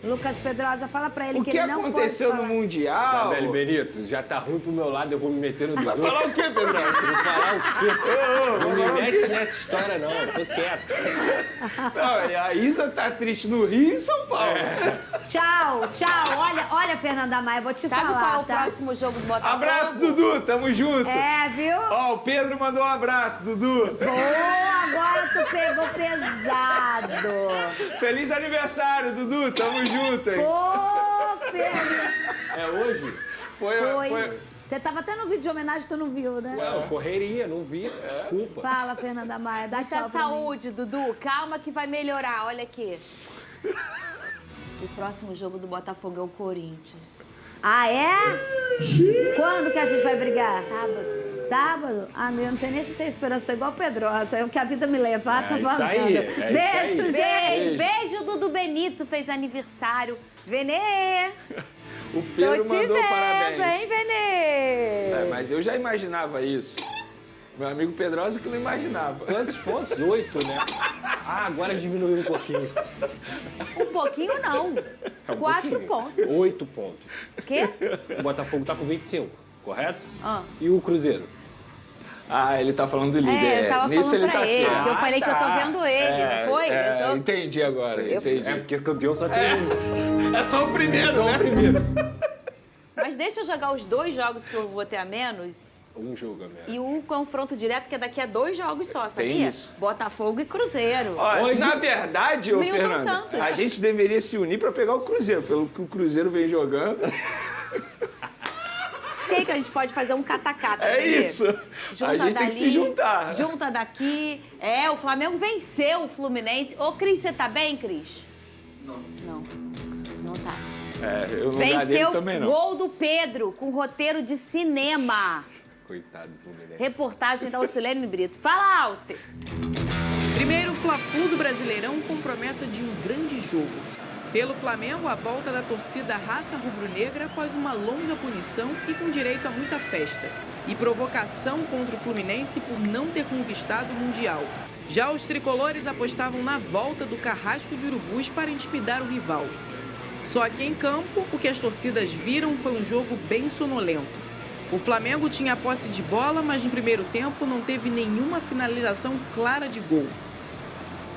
Lucas Pedrosa, fala pra ele O que que ele não pode aconteceu falar. no Mundial? Velho Benito, já tá ruim pro meu lado, eu vou me meter no dos Vai outros. falar o quê, Pedro? Vou falar o quê? Não me mete nessa história, não. Eu tô quieto. Não, a Isa tá triste no Rio e em São Paulo. Tchau, tchau. Olha, Fernanda Maia, vou te Sabe falar, qual é o tá? próximo jogo do Botafogo? Abraço, Dudu, tamo junto. É, viu? Ó, o Pedro mandou um abraço, Dudu. Boa, agora tu pegou pesado. Feliz aniversário, Dudu, tamo junto, hein? Pô, Pedro. É hoje? Foi. Você tava até no vídeo de homenagem, tu não viu, né? Não, correria, não vi. Desculpa. Fala, Fernanda Maia, dá Muita tchau pra mim. saúde, Dudu. Calma que vai melhorar. Olha aqui. O próximo jogo do Botafogo é o Corinthians. Ah, é? Quando que a gente vai brigar? Sábado. Sábado? Ah, meu, eu não sei nem se tem esperança, tô igual o Pedrosa. É o que a vida me levar, tá isso valendo. aí, é Beijo, isso aí. gente. Beijo, Dudu Benito. Fez aniversário. Venê! O Tô Pedro te mandou vendo, parabéns. hein, Venê? É, mas eu já imaginava isso. Meu amigo Pedrosa que não imaginava. Quantos pontos? 8, né? Ah, agora diminuiu um pouquinho. Um pouquinho não. É um 4 pouquinho. pontos. 8 pontos. O quê? O Botafogo tá com 25, correto? Ah. E o Cruzeiro? Ah, ele tá falando do líder. eu tava Nisso falando ele pra tá ele, certo. que eu falei que eu tô vendo ele, não foi? Eu tô- Entendi agora, entendi. É porque campeão só tem um. É só o primeiro, Só né? o primeiro. Mas deixa eu jogar os 2 jogos que eu vou ter a menos Um jogo, a menos. e um confronto direto, que é daqui a 2 jogos só, Tem sabia? isso. Botafogo e Cruzeiro. Ó, Onde? na verdade, ô Milton Fernando, Santos. a gente deveria se unir pra pegar o Cruzeiro, pelo que o Cruzeiro vem jogando. Sei que a gente pode fazer um catacata. É Venê. isso. Junta A gente tem que se dali, juntar. Junta daqui. É, o Flamengo venceu o Fluminense. Ô, Cris, você tá bem, Cris? Não. Não tá. É, eu no lugar dele Venceu também não. gol do Pedro, com roteiro de cinema. Coitado do Fluminense. Reportagem da Alcilene Brito. Fala, Alce. Primeiro Fla-Flu do Brasileirão com promessa de um grande jogo. Pelo Flamengo, a volta da torcida raça rubro-negra após uma longa punição e com direito a muita festa. E provocação contra o Fluminense por não ter conquistado o Mundial. Já os tricolores apostavam na volta do Carrasco de Urubus para intimidar o rival. Só que em campo, o que as torcidas viram foi um jogo bem sonolento. O Flamengo tinha a posse de bola, mas no primeiro tempo não teve nenhuma finalização clara de gol.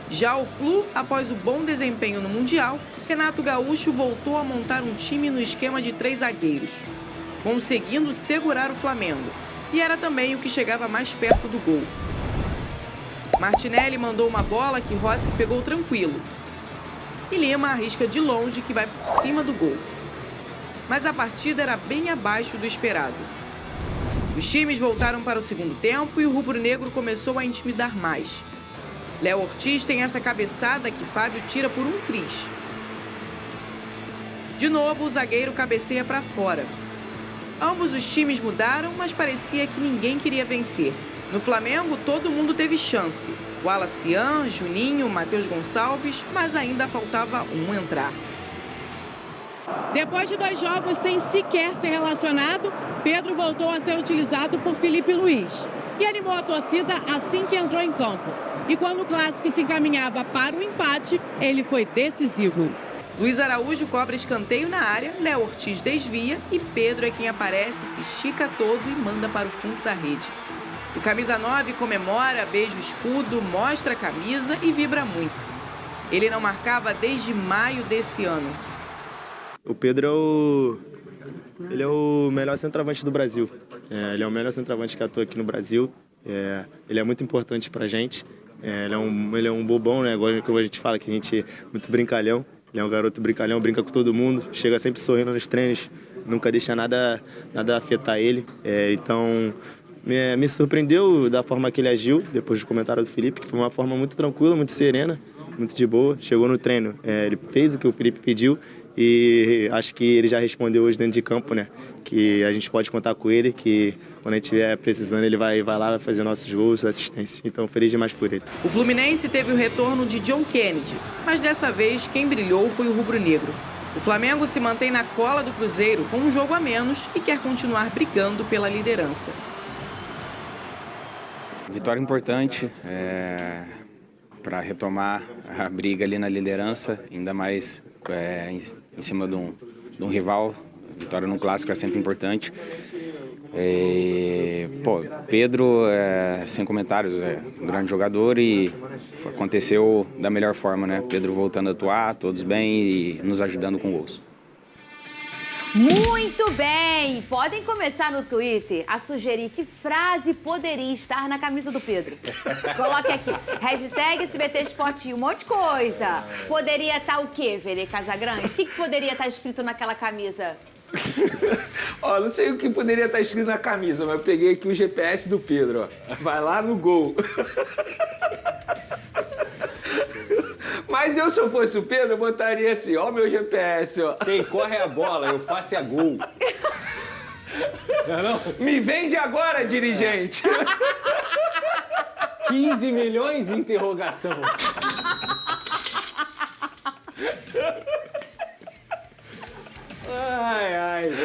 Já o Flu, após o bom desempenho no Mundial, Renato Gaúcho voltou a montar um time no esquema de 3 zagueiros, conseguindo segurar o Flamengo. E era também o que chegava mais perto do gol. Martinelli mandou uma bola que Rossi pegou tranquilo. E Lima arrisca de longe, que vai por cima do gol. Mas a partida era bem abaixo do esperado. Os times voltaram para o segundo tempo e o rubro-negro começou a intimidar mais. Léo Ortiz tem essa cabeçada que Fábio tira por um triz. De novo, o zagueiro cabeceia para fora. Ambos os times mudaram, mas parecia que ninguém queria vencer. No Flamengo, todo mundo teve chance. Wallace Cian, Juninho, Matheus Gonçalves, mas ainda faltava um entrar. Depois de 2 jogos sem sequer ser relacionado, Pedro voltou a ser utilizado por Felipe Luiz e animou a torcida assim que entrou em campo. E quando o clássico se encaminhava para o empate, ele foi decisivo. Luiz Araújo cobra escanteio na área, Léo Ortiz desvia e Pedro é quem aparece, se estica todo e manda para o fundo da rede. O camisa 9 comemora, beija o escudo, mostra a camisa e vibra muito. Ele não marcava desde maio desse ano. O Pedro ele é o melhor centroavante do Brasil. Ele é o melhor centroavante que atua aqui no Brasil. Ele é muito importante pra gente. Ele é um bobão, né? Igual como a gente fala, que a gente é muito brincalhão. Ele é um garoto brincalhão, brinca com todo mundo, chega sempre sorrindo nos treinos, nunca deixa nada afetar ele. Então, me surpreendeu da forma que ele agiu, depois do comentário do Felipe, que foi uma forma muito tranquila, muito serena, muito de boa. Chegou no treino, ele fez o que o Felipe pediu e acho que ele já respondeu hoje dentro de campo, né? Que a gente pode contar com ele, que quando a gente estiver precisando, ele vai lá, vai fazer nossos gols, assistência. Então, feliz demais por ele. O Fluminense teve o retorno de John Kennedy, mas dessa vez quem brilhou foi o rubro-negro. O Flamengo se mantém na cola do Cruzeiro com um jogo a menos e quer continuar brigando pela liderança. Vitória importante. para retomar a briga ali na liderança, ainda mais em cima de um rival. Vitória num clássico é sempre importante. Pedro, sem comentários, é um grande jogador e aconteceu da melhor forma, né? Pedro voltando a atuar, todos bem e nos ajudando com gols. Muito bem! Podem começar no Twitter a sugerir que frase poderia estar na camisa do Pedro. Coloque aqui, hashtag SBT Esporte, um monte de coisa. Poderia estar o quê, Vene Casagrande? O que poderia estar escrito naquela camisa? Ó, não sei o que poderia estar escrito na camisa, mas eu peguei aqui o GPS do Pedro, ó. Vai lá no gol. Mas se eu fosse o Pedro, eu botaria assim, ó meu GPS, ó. Quem corre é a bola, eu faço é gol. Não? Me vende agora, dirigente. 15 milhões de interrogação.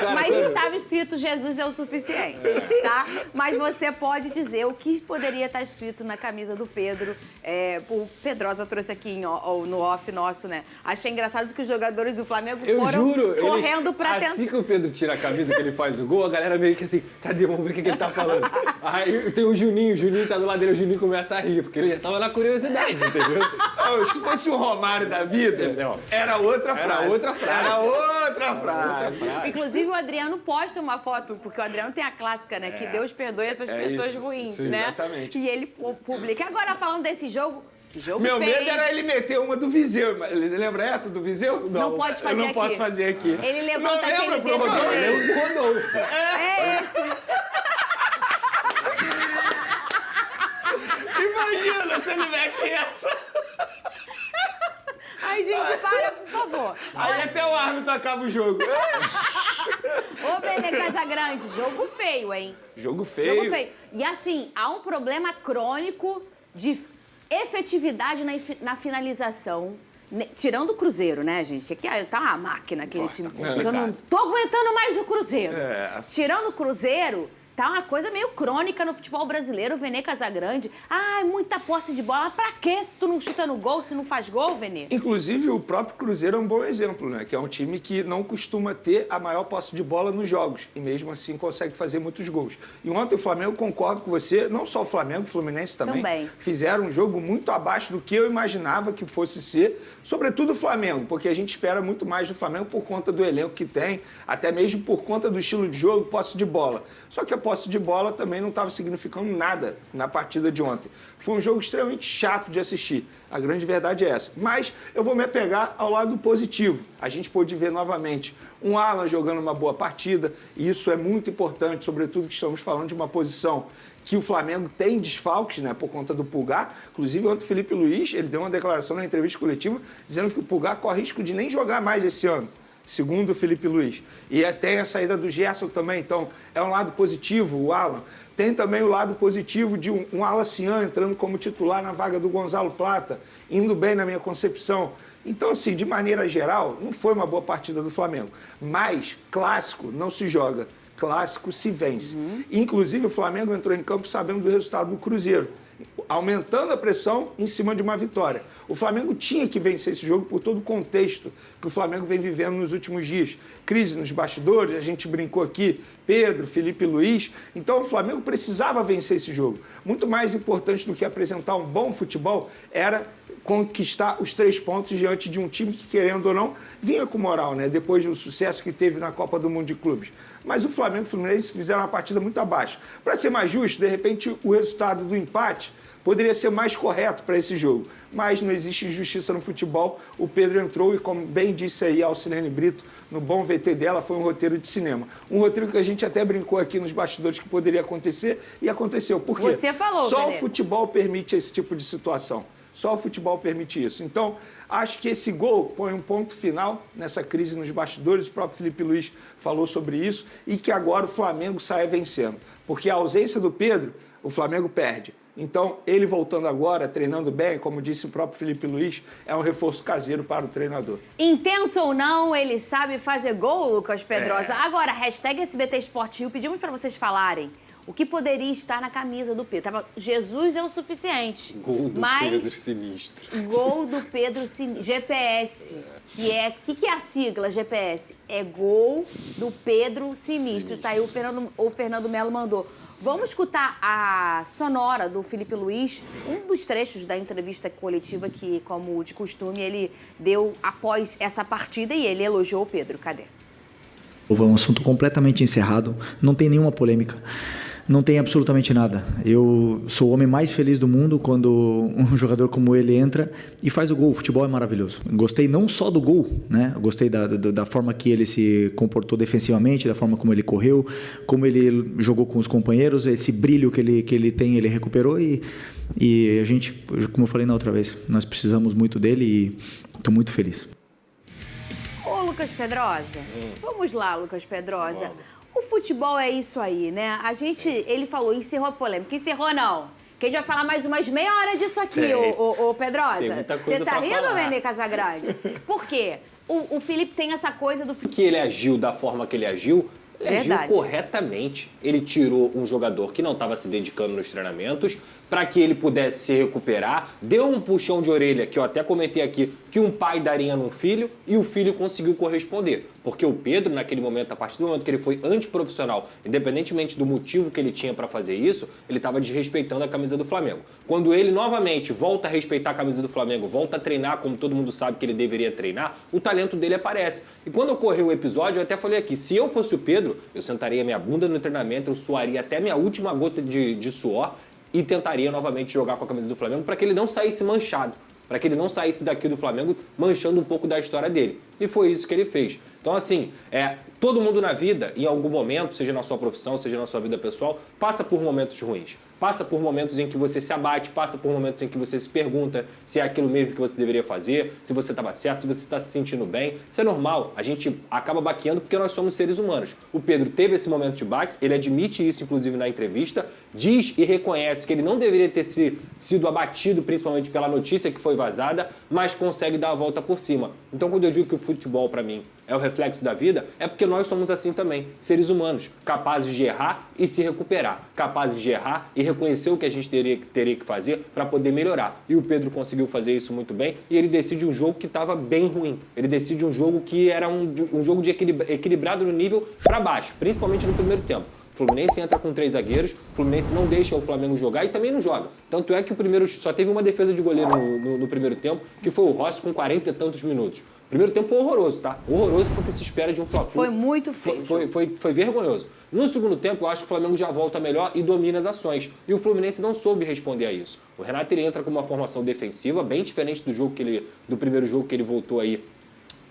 Cara, Mas estava escrito Jesus é o suficiente, tá? Mas você pode dizer o que poderia estar escrito na camisa do Pedro. O Pedrosa trouxe aqui no off nosso, né? Achei engraçado que os jogadores do Flamengo foram correndo pra tentar... Assim que o Pedro tira a camisa, que ele faz o gol, a galera meio que assim, cadê? Vamos ver o que ele tá falando. Aí tem o Juninho tá do lado dele, o Juninho começa a rir, porque ele já tava na curiosidade, entendeu? Se fosse o Romário da vida, era outra frase. Era outra frase. Era outra frase. Inclusive, o Adriano posta uma foto, porque o Adriano tem a clássica, né? Que Deus perdoe essas pessoas isso. ruins, Sim, né? exatamente. E ele publica. Agora, falando desse jogo, que jogo Meu feio, medo era ele meter uma do Viseu. Lembra essa do Viseu? Não pode fazer eu não aqui. Posso fazer aqui. Ele levanta não aquele dedo. Rodolfo. É esse. Imagina se ele mete essa. Ai, gente, para, por favor. Aí até o árbitro acaba o jogo. Ô, Vene Casagrande, jogo feio, hein? Jogo feio. Jogo feio. E assim, há um problema crônico de efetividade na finalização. Tirando o Cruzeiro, né, gente? Que aqui tá uma máquina, aquele time. Eu não tô aguentando mais o Cruzeiro. Tirando o Cruzeiro, tá uma coisa meio crônica no futebol brasileiro, o Vene Casagrande. Ai, muita posse de bola. Pra quê se tu não chuta no gol, se não faz gol, Vene? Inclusive, o próprio Cruzeiro é um bom exemplo, né? Que é um time que não costuma ter a maior posse de bola nos jogos. E mesmo assim consegue fazer muitos gols. E ontem o Flamengo, concordo com você, não só o Flamengo, o Fluminense também. Fizeram um jogo muito abaixo do que eu imaginava que fosse ser. Sobretudo o Flamengo, porque a gente espera muito mais do Flamengo por conta do elenco que tem, até mesmo por conta do estilo de jogo, posse de bola. Só que a posse de bola também não estava significando nada na partida de ontem. Foi um jogo extremamente chato de assistir. A grande verdade é essa. Mas eu vou me apegar ao lado positivo. A gente pôde ver novamente um Alan jogando uma boa partida, e isso é muito importante, sobretudo que estamos falando de uma posição que o Flamengo tem desfalques, né, por conta do Pulgar. Inclusive, ontem o Felipe Luiz, ele deu uma declaração na entrevista coletiva dizendo que o Pulgar corre risco de nem jogar mais esse ano, segundo o Felipe Luiz. E tem a saída do Gerson também, então é um lado positivo, o Alan. Tem também o lado positivo de um Alan Cian entrando como titular na vaga do Gonzalo Plata, indo bem na minha concepção. Então, assim, de maneira geral, não foi uma boa partida do Flamengo. Mas clássico não se joga. Clássico se vence. Inclusive, o Flamengo entrou em campo sabendo do resultado do Cruzeiro, aumentando a pressão em cima de uma vitória. O Flamengo tinha que vencer esse jogo por todo o contexto que o Flamengo vem vivendo nos últimos dias. Crise nos bastidores, a gente brincou aqui, Pedro, Felipe Luiz. Então, o Flamengo precisava vencer esse jogo. Muito mais importante do que apresentar um bom futebol era conquistar os 3 pontos diante de um time que, querendo ou não, vinha com moral, né? Depois do sucesso que teve na Copa do Mundo de Clubes. Mas o Flamengo e o Fluminense fizeram uma partida muito abaixo. Para ser mais justo, de repente, o resultado do empate poderia ser mais correto para esse jogo. Mas não existe injustiça no futebol. O Pedro entrou e, como bem disse aí a Alcilene Brito, no bom VT dela, foi um roteiro de cinema. Um roteiro que a gente até brincou aqui nos bastidores que poderia acontecer, e aconteceu. Por quê? Você falou, Só Pereira. o futebol permite esse tipo de situação. Só o futebol permite isso. Então, acho que esse gol põe um ponto final nessa crise nos bastidores. O próprio Felipe Luiz falou sobre isso. E que agora o Flamengo saia vencendo. Porque a ausência do Pedro, o Flamengo perde. Então, ele voltando agora, treinando bem, como disse o próprio Felipe Luiz, é um reforço caseiro para o treinador. Intenso ou não, ele sabe fazer gol, Lucas Pedrosa. Agora, hashtag SBT Esporte Rio, pedimos para vocês falarem o que poderia estar na camisa do Pedro. Tava, Jesus é o suficiente. Gol do Pedro Sinistro. Gol do Pedro Sinistro. GPS. Que é a sigla GPS? É gol do Pedro Sinistro. Tá aí o Fernando Melo mandou. Vamos escutar a sonora do Filipe Luís, um dos trechos da entrevista coletiva que, como de costume, ele deu após essa partida e ele elogiou o Pedro. Cadê? É um assunto completamente encerrado, não tem nenhuma polêmica, não tem absolutamente nada. Eu sou o homem mais feliz do mundo quando um jogador como ele entra e faz o gol. O futebol é maravilhoso. Gostei não só do gol, né? Eu gostei da forma que ele se comportou defensivamente, da forma como ele correu, como ele jogou com os companheiros, esse brilho que ele tem, ele recuperou e a gente, como eu falei na outra vez, nós precisamos muito dele e estou muito feliz. Ô, Lucas Pedrosa, vamos lá, Lucas Pedrosa. O futebol é isso aí, né? Ele falou, encerrou a polêmica. Encerrou, não. Que a gente vai falar mais umas meia hora disso aqui, ô Pedrosa. Tem muita coisa Você tá pra rindo, falar. Vene Casagrande? Por quê? O Felipe tem essa coisa do... Que ele agiu da forma que ele agiu, agiu corretamente. Ele tirou um jogador que não estava se dedicando nos treinamentos para que ele pudesse se recuperar, deu um puxão de orelha, que eu até comentei aqui, que um pai daria num filho, e o filho conseguiu corresponder. Porque o Pedro, naquele momento, a partir do momento que ele foi antiprofissional, independentemente do motivo que ele tinha para fazer isso, ele estava desrespeitando a camisa do Flamengo. Quando ele, novamente, volta a respeitar a camisa do Flamengo, volta a treinar como todo mundo sabe que ele deveria treinar, o talento dele aparece. E quando ocorreu o episódio, eu até falei aqui, se eu fosse o Pedro, eu sentaria minha bunda no treinamento, eu suaria até minha última gota de suor, e tentaria novamente jogar com a camisa do Flamengo para que ele não saísse manchado, para que ele não saísse daqui do Flamengo manchando um pouco da história dele. E foi isso que ele fez. Então, assim, todo mundo na vida, em algum momento, seja na sua profissão, seja na sua vida pessoal, passa por momentos ruins. Passa por momentos em que você se abate, passa por momentos em que você se pergunta se é aquilo mesmo que você deveria fazer, se você estava certo, se você está se sentindo bem. Isso é normal, a gente acaba baqueando porque nós somos seres humanos. O Pedro teve esse momento de baque, ele admite isso inclusive na entrevista, diz e reconhece que ele não deveria ter sido abatido principalmente pela notícia que foi vazada, mas consegue dar a volta por cima. Então quando eu digo que o futebol para mim é o reflexo da vida, é porque nós somos assim também, seres humanos, capazes de errar e se recuperar, capazes de errar e reconhecer o que a gente teria que fazer para poder melhorar. E o Pedro conseguiu fazer isso muito bem e ele decide um jogo que estava bem ruim. Ele decide um jogo que era um jogo de equilibrado no nível para baixo, principalmente no primeiro tempo. O Fluminense entra com 3 zagueiros, o Fluminense não deixa o Flamengo jogar e também não joga. Tanto é que o primeiro só teve uma defesa de goleiro no primeiro tempo, que foi o Rossi com 40 e tantos minutos. O primeiro tempo foi horroroso, tá? Horroroso porque se espera de um Fla-Flu. Foi muito feio. Foi vergonhoso. No segundo tempo, eu acho que o Flamengo já volta melhor e domina as ações. E o Fluminense não soube responder a isso. O Renato ele entra com uma formação defensiva, bem diferente do primeiro jogo que ele voltou aí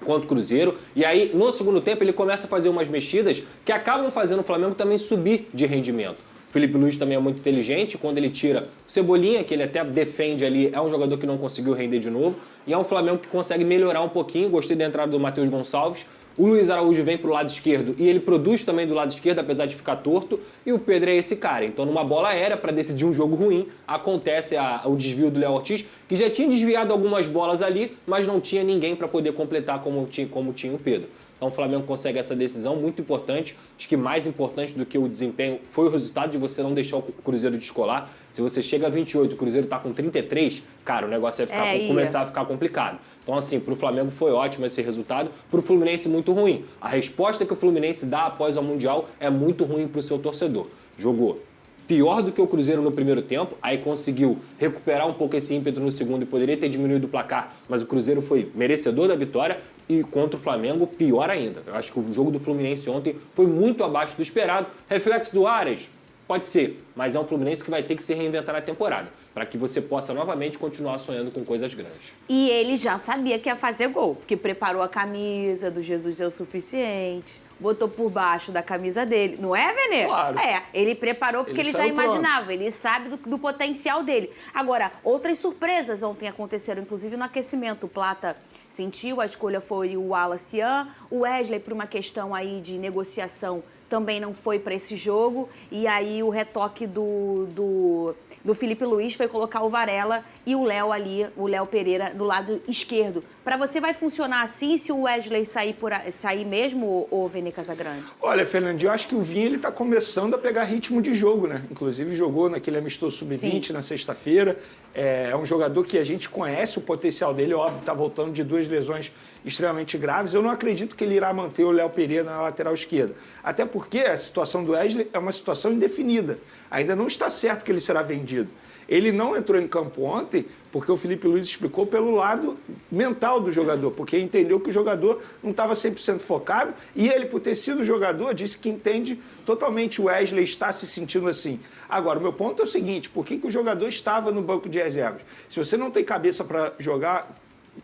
contra o Cruzeiro, e aí no segundo tempo ele começa a fazer umas mexidas que acabam fazendo o Flamengo também subir de rendimento. O Filipe Luís também é muito inteligente, quando ele tira o Cebolinha, que ele até defende ali, é um jogador que não conseguiu render de novo, e é um Flamengo que consegue melhorar um pouquinho. Gostei da entrada do Matheus Gonçalves. O Luiz Araújo vem pro lado esquerdo e ele produz também do lado esquerdo, apesar de ficar torto. E o Pedro é esse cara. Então, numa bola aérea, para decidir um jogo ruim, acontece o desvio do Léo Ortiz, que já tinha desviado algumas bolas ali, mas não tinha ninguém para poder completar como tinha o Pedro. Então, o Flamengo consegue essa decisão muito importante. Acho que mais importante do que o desempenho foi o resultado de você não deixar o Cruzeiro descolar. Se você chega a 28 e o Cruzeiro está com 33, cara, o negócio vai começar a ficar complicado. Então, assim, para o Flamengo foi ótimo esse resultado, para o Fluminense muito ruim. A resposta que o Fluminense dá após o Mundial é muito ruim para o seu torcedor. Jogou pior do que o Cruzeiro no primeiro tempo, aí conseguiu recuperar um pouco esse ímpeto no segundo e poderia ter diminuído o placar, mas o Cruzeiro foi merecedor da vitória e contra o Flamengo, pior ainda. Eu acho que o jogo do Fluminense ontem foi muito abaixo do esperado. Reflexo do Aras? Pode ser, mas é um Fluminense que vai ter que se reinventar na temporada, para que você possa novamente continuar sonhando com coisas grandes. E ele já sabia que ia fazer gol, porque preparou a camisa do Jesus é o suficiente, botou por baixo da camisa dele. Não é, Vene? Claro. Ele preparou porque ele já imaginava, ele sabe do potencial dele. Agora, outras surpresas ontem aconteceram, inclusive no aquecimento. O Plata sentiu, a escolha foi o Wallace Ian, o Wesley, por uma questão aí de negociação, também não foi para esse jogo, e aí o retoque do Filipe Luís foi colocar o Varela e o Léo ali, o Léo Pereira, do lado esquerdo. Para você vai funcionar assim se o Wesley sair mesmo, ou Vene Casagrande? Olha, Fernandinho, eu acho que o Vinha ele está começando a pegar ritmo de jogo, né? Inclusive jogou naquele amistoso sub-20 na sexta-feira. É um jogador que a gente conhece o potencial dele, óbvio, está voltando de 2 lesões extremamente graves. Eu não acredito que ele irá manter o Léo Pereira na lateral esquerda. Até porque a situação do Wesley é uma situação indefinida. Ainda não está certo que ele será vendido. Ele não entrou em campo ontem porque o Felipe Luiz explicou pelo lado mental do jogador, porque entendeu que o jogador não estava 100% focado e ele, por ter sido jogador, disse que entende totalmente o Wesley está se sentindo assim. Agora, o meu ponto é o seguinte, por que o jogador estava no banco de reservas? Se você não tem cabeça para jogar,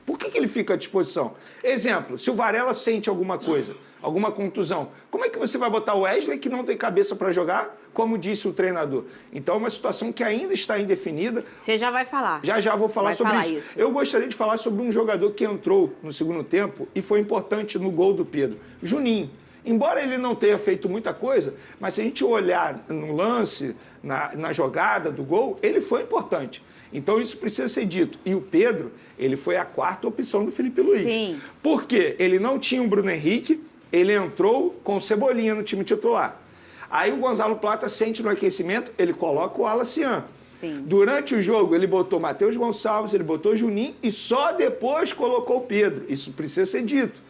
por que ele fica à disposição? Exemplo, se o Varela sente alguma coisa, alguma contusão, como é que você vai botar o Wesley que não tem cabeça para jogar, como disse o treinador? Então é uma situação que ainda está indefinida. Você já vai falar. Já vou falar sobre isso. Eu gostaria de falar sobre um jogador que entrou no segundo tempo e foi importante no gol do Pedro, Juninho. Embora ele não tenha feito muita coisa, mas se a gente olhar no lance, na jogada do gol, ele foi importante. Então isso precisa ser dito. E o Pedro, ele foi a 4ª opção do Felipe Luiz. Sim. Por quê? Ele não tinha o Bruno Henrique, ele entrou com o Cebolinha no time titular. Aí o Gonzalo Plata sente no aquecimento, ele coloca o Alacian. Sim. Durante o jogo, ele botou Matheus Gonçalves, ele botou Juninho e só depois colocou o Pedro. Isso precisa ser dito.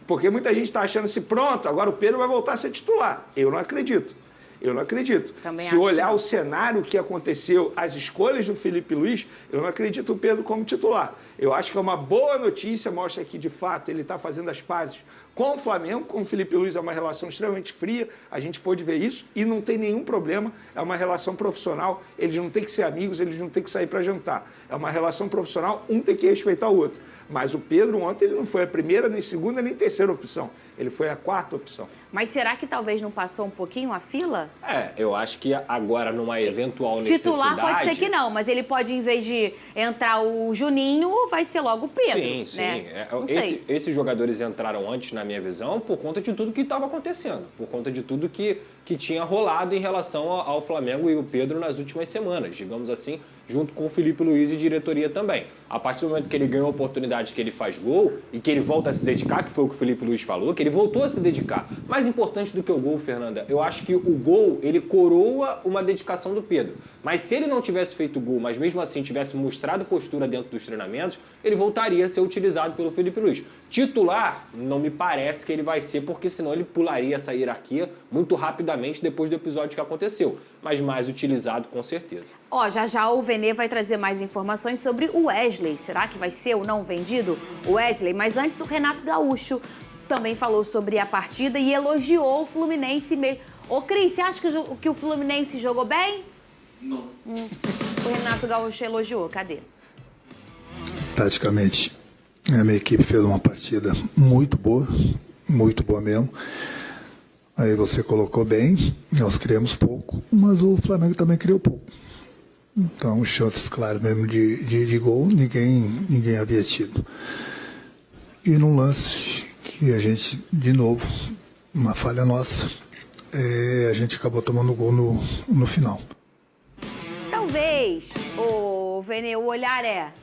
Porque muita gente está achando assim, pronto, agora o Pedro vai voltar a ser titular. Eu não acredito. Eu não acredito. Também Se olhar o cenário que aconteceu, as escolhas do Felipe Luiz, eu não acredito o Pedro como titular. Eu acho que é uma boa notícia, mostra que, de fato, ele está fazendo as pazes com o Flamengo, com o Felipe Luiz é uma relação extremamente fria, a gente pôde ver isso e não tem nenhum problema, é uma relação profissional, eles não têm que ser amigos, eles não têm que sair para jantar. É uma relação profissional, um tem que respeitar o outro. Mas o Pedro ontem ele não foi a primeira, nem segunda, nem terceira opção. Ele foi a 4ª opção. Mas será que talvez não passou um pouquinho a fila? Eu acho que agora, numa eventual necessidade... Titular pode ser que não, mas ele pode, em vez de entrar o Juninho, vai ser logo o Pedro. Sim, sim. Né? Esses jogadores entraram antes, na minha visão, por conta de tudo que estava acontecendo. Por conta de tudo que tinha rolado em relação ao Flamengo e o Pedro nas últimas semanas, digamos assim, junto com o Felipe Luiz e diretoria também. A partir do momento que ele ganhou a oportunidade, que ele faz gol e que ele volta a se dedicar, que foi o que o Felipe Luiz falou, que ele voltou a se dedicar. Mais importante do que o gol, Fernanda, eu acho que o gol, ele coroa uma dedicação do Pedro. Mas se ele não tivesse feito gol, mas mesmo assim tivesse mostrado postura dentro dos treinamentos, ele voltaria a ser utilizado pelo Felipe Luiz. Titular, não me parece que ele vai ser, porque senão ele pularia essa hierarquia muito rapidamente depois do episódio que aconteceu. Mas mais utilizado, com certeza. Já o Vene vai trazer mais informações sobre o Wesley. Será que vai ser ou não vendido o Wesley? Mas antes, o Renato Gaúcho também falou sobre a partida e elogiou o Fluminense mesmo. Ô, Cris, você acha que o Fluminense jogou bem? Não. O Renato Gaúcho elogiou. Cadê? Taticamente, a minha equipe fez uma partida muito boa mesmo. Aí você colocou bem, nós criamos pouco, mas o Flamengo também criou pouco. Então, chances claras mesmo de gol, ninguém havia tido. E num lance que a gente, de novo, uma falha nossa, a gente acabou tomando gol no final. Talvez, o Vene, o olhar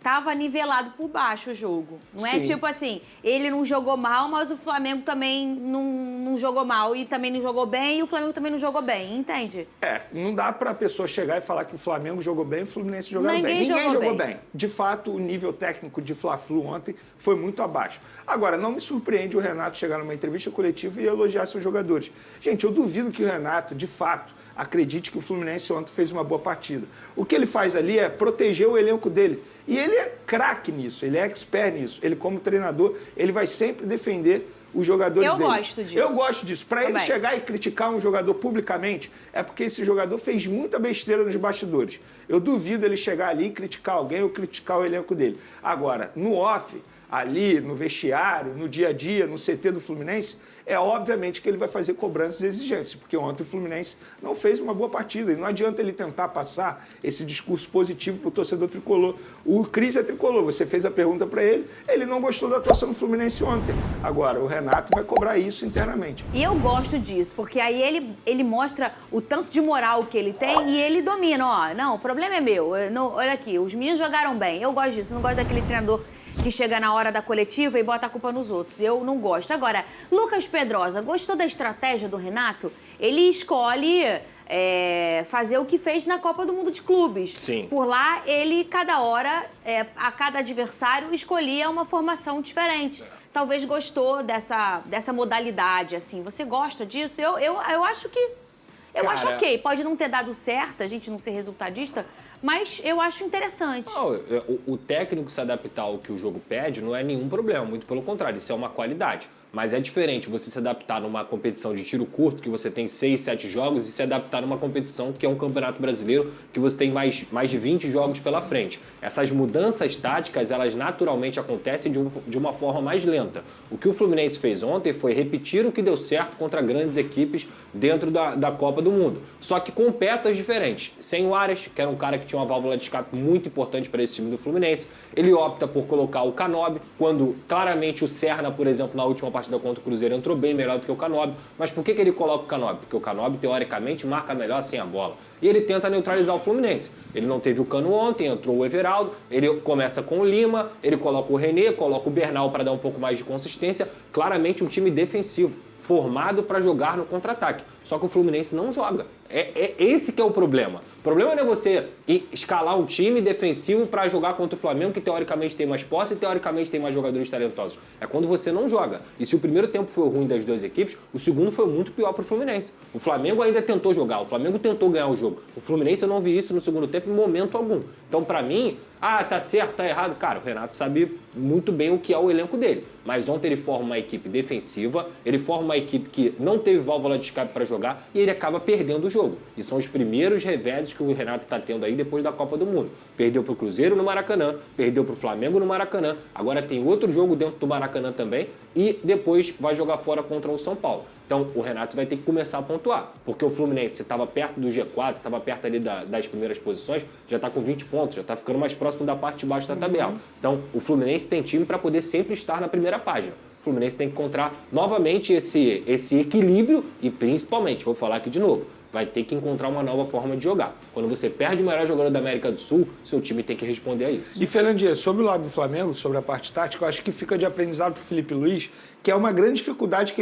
tava nivelado por baixo o jogo. Não é tipo assim, ele não jogou mal, mas o Flamengo também não jogou mal e também não jogou bem e o Flamengo também não jogou bem, entende? Não dá pra pessoa chegar e falar que o Flamengo jogou bem e o Fluminense jogou bem. Ninguém jogou bem. De fato, o nível técnico de Fla-Flu ontem foi muito abaixo. Agora, não me surpreende o Renato chegar numa entrevista coletiva e elogiar seus jogadores. Gente, eu duvido que o Renato, de fato, acredite que o Fluminense ontem fez uma boa partida. O que ele faz ali é proteger o elenco dele. E ele é craque nisso, ele é expert nisso. Ele, como treinador, ele vai sempre defender os jogadores dele. Eu gosto disso. Eu gosto disso. Para ele chegar e criticar um jogador publicamente, é porque esse jogador fez muita besteira nos bastidores. Eu duvido ele chegar ali e criticar alguém ou criticar o elenco dele. Agora, no off, ali, no vestiário, no dia a dia, no CT do Fluminense, é obviamente que ele vai fazer cobranças e exigências, porque ontem o Fluminense não fez uma boa partida, e não adianta ele tentar passar esse discurso positivo para o torcedor tricolor. O Cris é tricolor, você fez a pergunta para ele, ele não gostou da atuação do Fluminense ontem. Agora, o Renato vai cobrar isso internamente. E eu gosto disso, porque aí ele mostra o tanto de moral que ele tem e ele domina, não, o problema é meu, olha aqui, os meninos jogaram bem, eu gosto disso, não gosto daquele treinador que chega na hora da coletiva e bota a culpa nos outros. Eu não gosto. Agora, Lucas Pedrosa, gostou da estratégia do Renato? Ele escolhe fazer o que fez na Copa do Mundo de Clubes. Sim. Por lá, ele, cada hora, a cada adversário, escolhia uma formação diferente. Talvez gostou dessa modalidade, assim. Você gosta disso? Eu acho que... Eu acho ok. Pode não ter dado certo, a gente não ser resultadista, mas eu acho interessante. O técnico se adaptar ao que o jogo pede não é nenhum problema, muito pelo contrário, isso é uma qualidade. Mas é diferente você se adaptar numa competição de tiro curto, que você tem 6, 7 jogos, e se adaptar numa competição que é um campeonato brasileiro, que você tem mais de 20 jogos pela frente. Essas mudanças táticas, elas naturalmente acontecem de uma forma mais lenta. O que o Fluminense fez ontem foi repetir o que deu certo contra grandes equipes dentro da Copa do Mundo. Só que com peças diferentes. Sem o Arias, que era um cara que tinha uma válvula de escape muito importante para esse time do Fluminense, ele opta por colocar o Canóbio, quando claramente o Serna, por exemplo, na última partida contra o Cruzeiro entrou bem melhor do que o Canóbio. Mas por que ele coloca o Canóbio? Porque o Canóbio, teoricamente, marca melhor sem a bola. E ele tenta neutralizar o Fluminense. Ele não teve o Cano ontem, entrou o Everaldo, ele começa com o Lima, ele coloca o René, coloca o Bernal para dar um pouco mais de consistência. Claramente um time defensivo, formado para jogar no contra-ataque. Só que o Fluminense não joga. Esse que é o problema. O problema não é você escalar um time defensivo para jogar contra o Flamengo, que teoricamente tem mais posse e teoricamente tem mais jogadores talentosos. É quando você não joga. E se o primeiro tempo foi ruim das duas equipes, o segundo foi muito pior para o Fluminense. O Flamengo ainda tentou jogar, o Flamengo tentou ganhar o jogo. O Fluminense, eu não vi isso no segundo tempo em momento algum. Então, para mim, tá certo, tá errado. Cara, o Renato sabe muito bem o que é o elenco dele. Mas ontem ele forma uma equipe defensiva, ele forma uma equipe que não teve válvula de escape para jogar e ele acaba perdendo o jogo. E são os primeiros reveses que o Renato está tendo aí depois da Copa do Mundo. Perdeu para o Cruzeiro no Maracanã, perdeu para o Flamengo no Maracanã, agora tem outro jogo dentro do Maracanã também e depois vai jogar fora contra o São Paulo. Então o Renato vai ter que começar a pontuar, porque o Fluminense estava perto do G4, estava perto ali das primeiras posições, já está com 20 pontos, já está ficando mais próximo da parte de baixo da tabela. Então o Fluminense tem time para poder sempre estar na primeira página. O Fluminense tem que encontrar novamente esse equilíbrio e principalmente, vou falar aqui de novo, vai ter que encontrar uma nova forma de jogar. Quando você perde o melhor jogador da América do Sul, seu time tem que responder a isso. E, Fernandinha, sobre o lado do Flamengo, sobre a parte tática, eu acho que fica de aprendizado para o Felipe Luiz, que é uma grande dificuldade que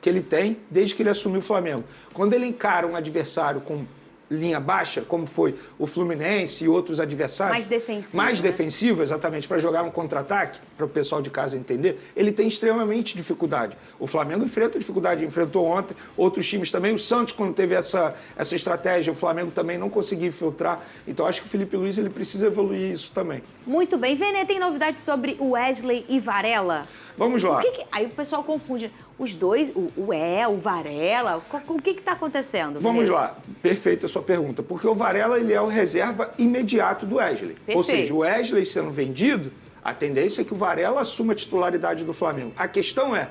ele tem desde que ele assumiu o Flamengo. Quando ele encara um adversário com linha baixa, como foi o Fluminense e outros adversários... Mais defensivo. Mais defensivo, exatamente, para jogar um contra-ataque, para o pessoal de casa entender, ele tem extremamente dificuldade. O Flamengo enfrenta dificuldade, enfrentou ontem, outros times também. O Santos, quando teve essa estratégia, o Flamengo também não conseguiu infiltrar. Então, acho que o Felipe Luiz ele precisa evoluir isso também. Muito bem. Vene, tem novidades sobre o Wesley e Varela? Vamos lá. Aí o pessoal confunde os dois, o Varela, o que está acontecendo? Vamos lá, perfeita a sua pergunta, porque o Varela ele é o reserva imediato do Wesley. Perfeito. Ou seja, o Wesley sendo vendido, a tendência é que o Varela assuma a titularidade do Flamengo. A questão é,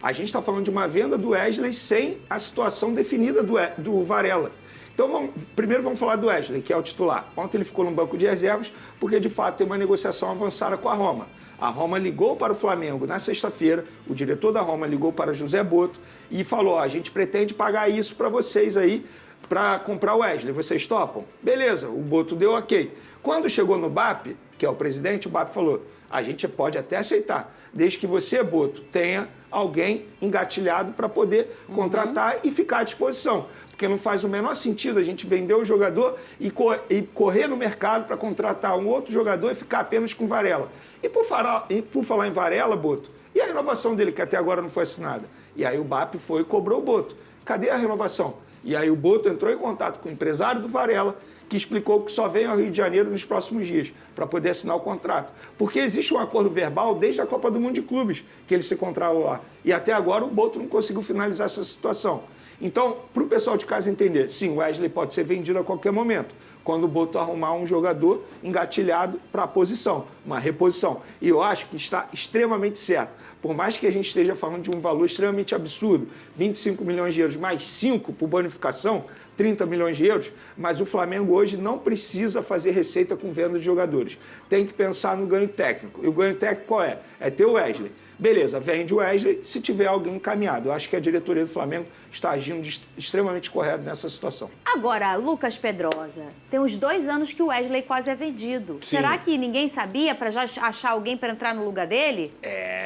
a gente está falando de uma venda do Wesley sem a situação definida do Varela. Então, primeiro vamos falar do Wesley, que é o titular. Ontem ele ficou no banco de reservas porque, de fato, tem uma negociação avançada com a Roma. A Roma ligou para o Flamengo na sexta-feira, o diretor da Roma ligou para José Boto e falou, a gente pretende pagar isso para vocês aí, para comprar o Wesley. Vocês topam? Beleza, o Boto deu ok. Quando chegou no BAP, que é o presidente, o BAP falou, a gente pode até aceitar, desde que você, Boto, tenha alguém engatilhado para poder contratar e ficar à disposição. Porque não faz o menor sentido a gente vender o jogador e correr no mercado para contratar um outro jogador e ficar apenas com Varela. E por falar em Varela, Boto, e a renovação dele, que até agora não foi assinada? E aí o BAP foi e cobrou o Boto. Cadê a renovação? E aí o Boto entrou em contato com o empresário do Varela, que explicou que só vem ao Rio de Janeiro nos próximos dias para poder assinar o contrato. Porque existe um acordo verbal desde a Copa do Mundo de Clubes que ele se encontrava lá. E até agora o Boto não conseguiu finalizar essa situação. Então, para o pessoal de casa entender, sim, o Wesley pode ser vendido a qualquer momento, quando o Boto arrumar um jogador engatilhado para a posição, uma reposição. E eu acho que está extremamente certo. Por mais que a gente esteja falando de um valor extremamente absurdo, 25 milhões de euros mais 5 por bonificação, 30 milhões de euros, mas o Flamengo hoje não precisa fazer receita com venda de jogadores. Tem que pensar no ganho técnico. E o ganho técnico qual é? É ter o Wesley. Beleza, vende o Wesley se tiver alguém encaminhado. Eu acho que a diretoria do Flamengo está agindo extremamente correto nessa situação. Agora, Lucas Pedrosa, Tem uns 2 anos que o Wesley quase é vendido. Sim. Será que ninguém sabia para já achar alguém para entrar no lugar dele?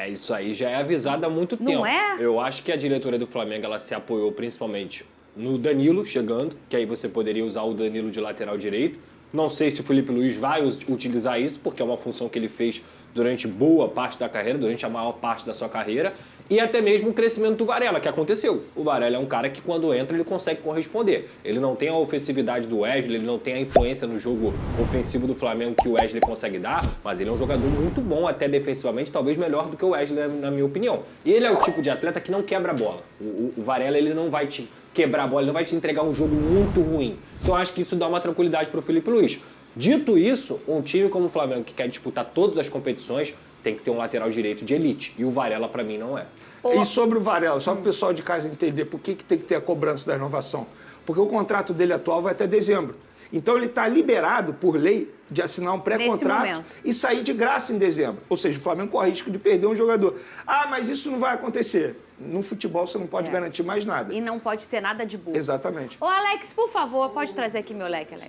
Isso aí já é avisado há muito tempo. Não é? Eu acho que a diretoria do Flamengo, ela se apoiou principalmente no Danilo chegando, que aí você poderia usar o Danilo de lateral direito. Não sei se o Felipe Luiz vai utilizar isso, porque é uma função que ele fez durante boa parte da carreira, durante a maior parte da sua carreira, e até mesmo o crescimento do Varela, que aconteceu. O Varela é um cara que, quando entra, ele consegue corresponder. Ele não tem a ofensividade do Wesley, ele não tem a influência no jogo ofensivo do Flamengo que o Wesley consegue dar, mas ele é um jogador muito bom, até defensivamente, talvez melhor do que o Wesley, na minha opinião. E ele é o tipo de atleta que não quebra a bola. O Varela, ele não vai te quebrar a bola, ele não vai te entregar um jogo muito ruim. Então, eu acho que isso dá uma tranquilidade para o Felipe Luiz. Dito isso, um time como o Flamengo, que quer disputar todas as competições, tem que ter um lateral direito de elite. E o Varela, para mim, não é. E sobre o Varela, só para o pessoal de casa entender por que tem que ter a cobrança da renovação. Porque o contrato dele atual vai até dezembro. Então ele está liberado, por lei, de assinar um pré-contrato e sair de graça em dezembro. Ou seja, o Flamengo corre risco de perder um jogador. Ah, mas isso não vai acontecer. No futebol você não pode garantir mais nada. E não pode ter nada de burro. Exatamente. Ô, Alex, por favor, pode trazer aqui meu leque, Alex.